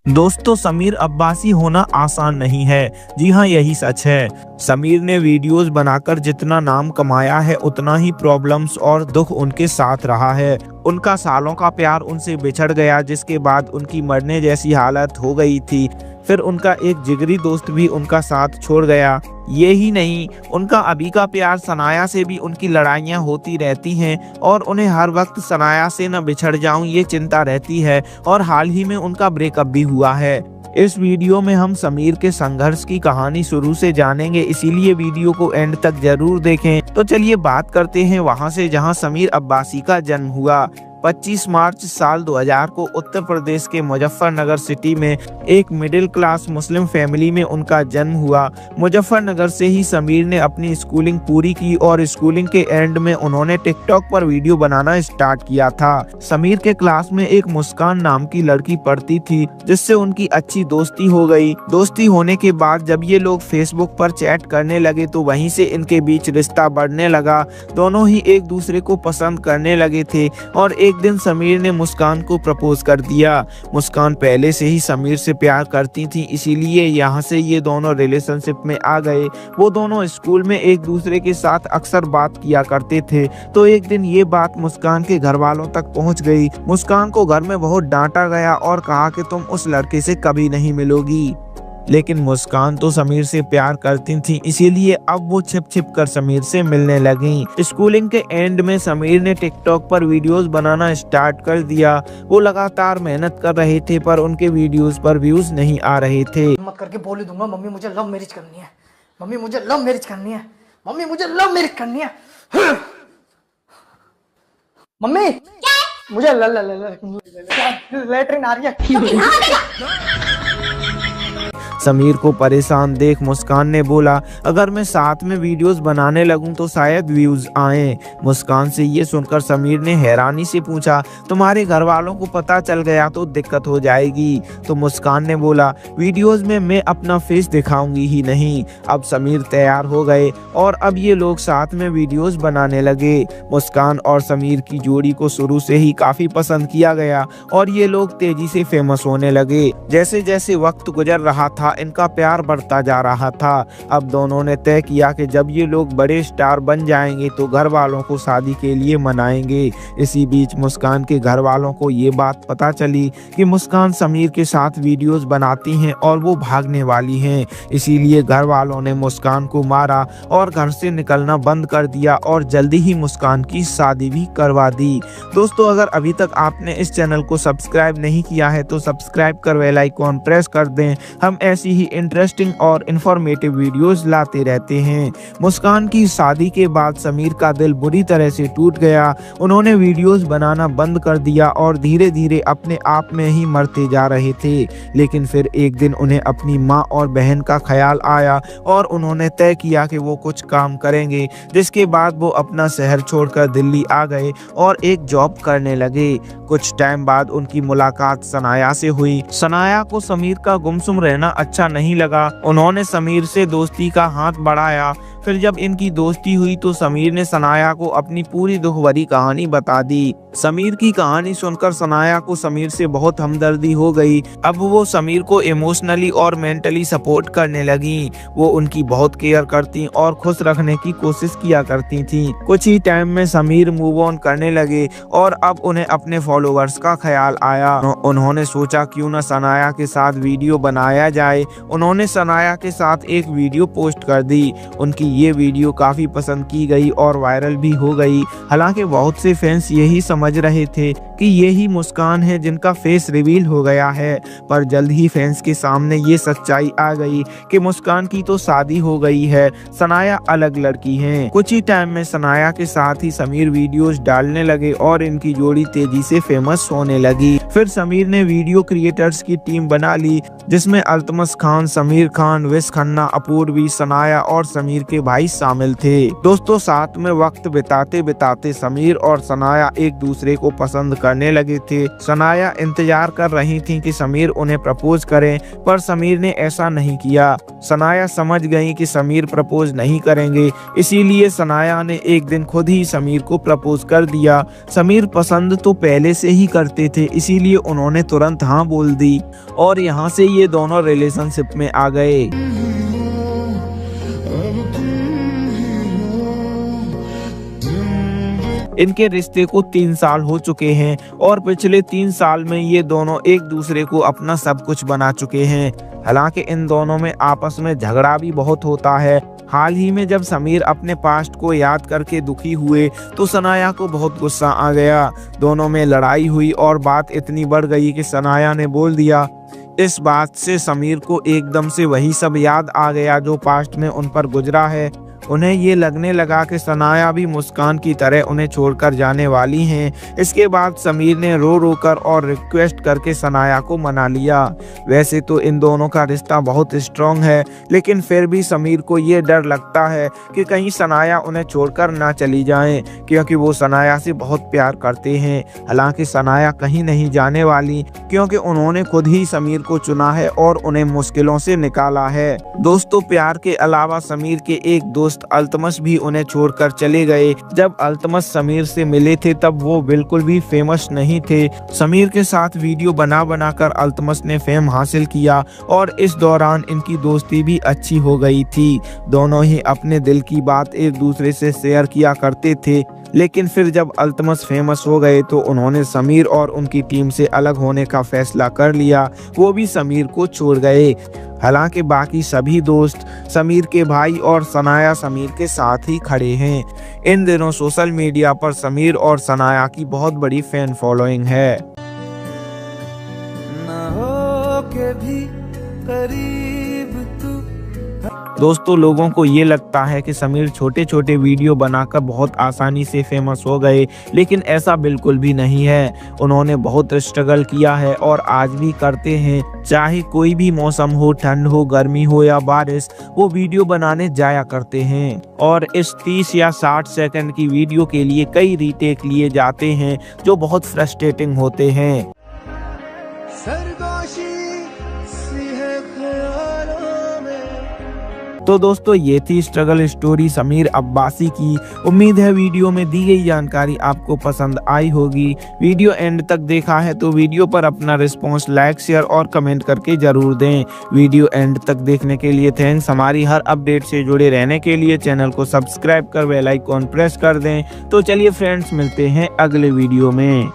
दोस्तों, समीर अब्बासी होना आसान नहीं है। जी हाँ, यही सच है। समीर ने वीडियोस बनाकर जितना नाम कमाया है, उतना ही प्रॉब्लम्स और दुख उनके साथ रहा है। उनका सालों का प्यार उनसे बिछड़ गया, जिसके बाद उनकी मरने जैसी हालत हो गई थी। फिर उनका एक जिगरी दोस्त भी उनका साथ छोड़ गया। ये ही नहीं, उनका अभी का प्यार सनाया से भी उनकी लड़ाइयाँ होती रहती हैं और उन्हें हर वक्त सनाया से न बिछड़ जाऊं ये चिंता रहती है। और हाल ही में उनका ब्रेकअप भी हुआ है। इस वीडियो में हम समीर के संघर्ष की कहानी शुरू से जानेंगे, इसीलिए वीडियो को एंड तक जरूर देखें। तो चलिए बात करते हैं वहां से जहां समीर अब्बासी का जन्म हुआ। 25 मार्च साल 2000 को उत्तर प्रदेश के मुजफ्फरनगर सिटी में एक मिडिल क्लास मुस्लिम फैमिली में उनका जन्म हुआ। मुजफ्फरनगर से ही समीर ने अपनी स्कूलिंग पूरी की और स्कूलिंग के एंड में उन्होंने टिकटॉक पर वीडियो बनाना स्टार्ट किया था। समीर के क्लास में एक मुस्कान नाम की लड़की पढ़ती थी, जिससे उनकी अच्छी दोस्ती हो गई। दोस्ती होने के बाद जब ये लोग फेसबुक पर चैट करने लगे तो वहीं से इनके बीच रिश्ता बढ़ने लगा। दोनों ही एक दूसरे को पसंद करने लगे थे और एक दिन समीर ने मुस्कान को प्रपोज कर दिया। मुस्कान पहले से ही समीर से प्यार करती थी, इसीलिए यहाँ से ये दोनों रिलेशनशिप में आ गए। वो दोनों स्कूल में एक दूसरे के साथ अक्सर बात किया करते थे। तो एक दिन ये बात मुस्कान के घर वालों तक पहुँच गई। मुस्कान को घर में बहुत डांटा गया और कहा कि तुम उस लड़के से कभी नहीं मिलोगी। लेकिन मुस्कान तो समीर से प्यार करती थी, इसीलिए अब वो छिप छिप कर समीर से मिलने लगी। स्कूलिंग के एंड में समीर ने टिकटॉक पर वीडियोस बनाना स्टार्ट कर दिया। वो लगातार मेहनत कर रहे थे, पर उनके वीडियोस पर व्यूज नहीं आ रहे थे। मत करके बोल ही दूंगा, मम्मी मुझे लव मैरिज करनी है, मम्मी मुझे लव मैरिज करनी है, मम्मी मुझे लव मैरिज करनी है। मम्मी मुझे लेटरिन आ रही है। समीर को परेशान देख मुस्कान ने बोला, अगर मैं साथ में वीडियोस बनाने लगूं तो शायद व्यूज आए। मुस्कान से ये सुनकर समीर ने हैरानी से पूछा, तुम्हारे घर वालों को पता चल गया तो दिक्कत हो जाएगी। तो मुस्कान ने बोला, वीडियोस में मैं अपना फेस दिखाऊंगी ही नहीं। अब समीर तैयार हो गए और अब ये लोग साथ में वीडियोस बनाने लगे। मुस्कान और समीर की जोड़ी को शुरू से ही काफी पसंद किया गया और ये लोग तेजी से फेमस होने लगे। जैसे जैसे वक्त गुजर रहा था, इनका प्यार बढ़ता जा रहा था। अब दोनों ने तय किया कि जब ये लोग बड़े स्टार बन जाएंगे तो घर वालों को शादी के लिए मनाएंगे। इसी बीच मुस्कान के घर वालों को ये बात पता चली कि मुस्कान समीर के साथ वीडियोस बनाती हैं और वो भागने वाली हैं। इसीलिए घर वालों ने मुस्कान को मारा और घर से निकलना बंद कर दिया और जल्दी ही मुस्कान की शादी भी करवा दी। दोस्तों, अगर अभी तक आपने इस चैनल को सब्सक्राइब नहीं किया है तो सब्सक्राइब कर बेल आइकॉन प्रेस कर दें। हम ऐसी ही इंटरेस्टिंग और इंफॉर्मेटिव वीडियोस लाते रहते हैं। मुस्कान की शादी के बाद समीर का दिल बुरी तरह से टूट गया। उन्होंने वीडियोस बनाना बंद कर दिया और धीरे धीरे अपने आप में ही मरते जा रहे थे। लेकिन फिर एक दिन उन्हें अपनी माँ और बहन का ख्याल आया और उन्होंने तय किया कि वो कुछ काम करेंगे, जिसके बाद वो अपना शहर छोड़कर दिल्ली आ गए और एक जॉब करने लगे। कुछ टाइम बाद उनकी मुलाकात सनाया से हुई। सनाया को समीर का गुमसुम रहना अच्छा नहीं लगा। उन्होंने समीर से दोस्ती का हाथ बढ़ाया। फिर जब इनकी दोस्ती हुई तो समीर ने सनाया को अपनी पूरी दुख भरी कहानी बता दी। समीर की कहानी सुनकर सनाया को समीर से बहुत हमदर्दी हो गई। अब वो समीर को इमोशनली और मेंटली सपोर्ट करने लगी। वो उनकी बहुत केयर करती और खुश रखने की कोशिश किया करती थी। कुछ ही टाइम में समीर मूव ऑन करने लगे और अब उन्हें अपने फॉलोअर्स का ख्याल आया। उन्होंने सोचा क्यों न सनाया के साथ वीडियो बनाया जाए। उन्होंने सनाया के साथ एक वीडियो पोस्ट कर दी। उनकी ये वीडियो काफी पसंद की गई और वायरल भी हो गई। हालांकि बहुत से फैंस यही समझ रहे थे कि यही मुस्कान है जिनका फेस रिवील हो गया है, पर जल्द ही फैंस के सामने ये सच्चाई आ गई कि मुस्कान की तो शादी हो गई है, सनाया अलग लड़की है। कुछ ही टाइम में सनाया के साथ ही समीर वीडियोस डालने लगे और इनकी जोड़ी तेजी से फेमस होने लगी। फिर समीर ने वीडियो क्रिएटर्स की टीम बना ली, जिसमें अल्तमत अल्तमस खान, समीर खान, विश खन्ना, अपूर्वी, सनाया और समीर के भाई शामिल थे। दोस्तों साथ में वक्त बिताते बिताते समीर और सनाया एक दूसरे को पसंद करने लगे थे। सनाया इंतजार कर रही थी कि समीर उन्हें प्रपोज करे, पर समीर ने ऐसा नहीं किया। सनाया समझ गई कि समीर प्रपोज नहीं करेंगे, इसीलिए सनाया ने एक दिन खुद ही समीर को प्रपोज कर दिया। समीर पसंद तो पहले से ही करते थे, इसीलिए उन्होंने तुरंत हाँ बोल दी और यहाँ से ये दोनों रिलेशनशिप में आ गए। इनके रिश्ते को 3 साल हो चुके हैं और पिछले 3 साल में ये दोनों एक दूसरे को अपना सब कुछ बना चुके हैं। हालांकि इन दोनों में आपस में झगड़ा भी बहुत होता है। हाल ही में जब समीर अपने पास्ट को याद करके दुखी हुए तो सनाया को बहुत गुस्सा आ गया। दोनों में लड़ाई हुई और बात इतनी बढ़ गई कि सनाया ने बोल दिया। इस बात से समीर को एकदम से वही सब याद आ गया जो पास्ट में उन पर गुजरा है। उन्हें ये लगने लगा कि सनाया भी मुस्कान की तरह उन्हें छोड़कर जाने वाली हैं। इसके बाद समीर ने रो रो कर और रिक्वेस्ट करके सनाया को मना लिया। वैसे तो इन दोनों का रिश्ता बहुत स्ट्रॉन्ग है, लेकिन फिर भी समीर को ये डर लगता है कि कहीं सनाया उन्हें छोड़कर ना चली जाए, क्योंकि वो सनाया से बहुत प्यार करते हैं। हालांकि सनाया कहीं नहीं जाने वाली, क्योंकि उन्होंने खुद ही समीर को चुना है और उन्हें मुश्किलों से निकाला है। दोस्तों प्यार के अलावा समीर के एक दोस्त अल्तमस भी उन्हें छोड़कर चले गए। जब अल्तमस समीर से मिले थे तब वो बिल्कुल भी फेमस नहीं थे। समीर के साथ वीडियो बना कर अल्तमस ने फेम हासिल किया और इस दौरान इनकी दोस्ती भी अच्छी हो गई थी। दोनों ही अपने दिल की बात एक दूसरे से शेयर किया करते थे, लेकिन फिर जब अल्तमस फेमस हो गए तो उन्होंने समीर और उनकी टीम से अलग होने का फैसला कर लिया। वो भी समीर को छोड़ गए। हालांकि बाकी सभी दोस्त समीर के भाई और सनाया समीर के साथ ही खड़े हैं। इन दिनों सोशल मीडिया पर समीर और सनाया की बहुत बड़ी फैन फॉलोइंग है। ना हो के भी करीब तू। दोस्तों लोगों को ये लगता है कि समीर छोटे छोटे वीडियो बनाकर बहुत आसानी से फेमस हो गए, लेकिन ऐसा बिल्कुल भी नहीं है। उन्होंने बहुत स्ट्रगल किया है और आज भी करते हैं। चाहे कोई भी मौसम हो, ठंड हो, गर्मी हो या बारिश, वो वीडियो बनाने जाया करते हैं और इस 30 या 60 सेकंड की वीडियो के लिए कई रीटेक लिए जाते हैं जो बहुत फ्रस्ट्रेटिंग होते हैं। तो दोस्तों ये थी स्ट्रगल स्टोरी समीर अब्बासी की। उम्मीद है वीडियो में दी गई जानकारी आपको पसंद आई होगी। वीडियो एंड तक देखा है तो वीडियो पर अपना रिस्पॉन्स लाइक, शेयर और कमेंट करके जरूर दें। वीडियो एंड तक देखने के लिए थैंक्स। हमारी हर अपडेट से जुड़े रहने के लिए चैनल को सब्सक्राइब कर बेल आइकॉन प्रेस कर दें। तो चलिए फ्रेंड्स मिलते हैं अगले वीडियो में।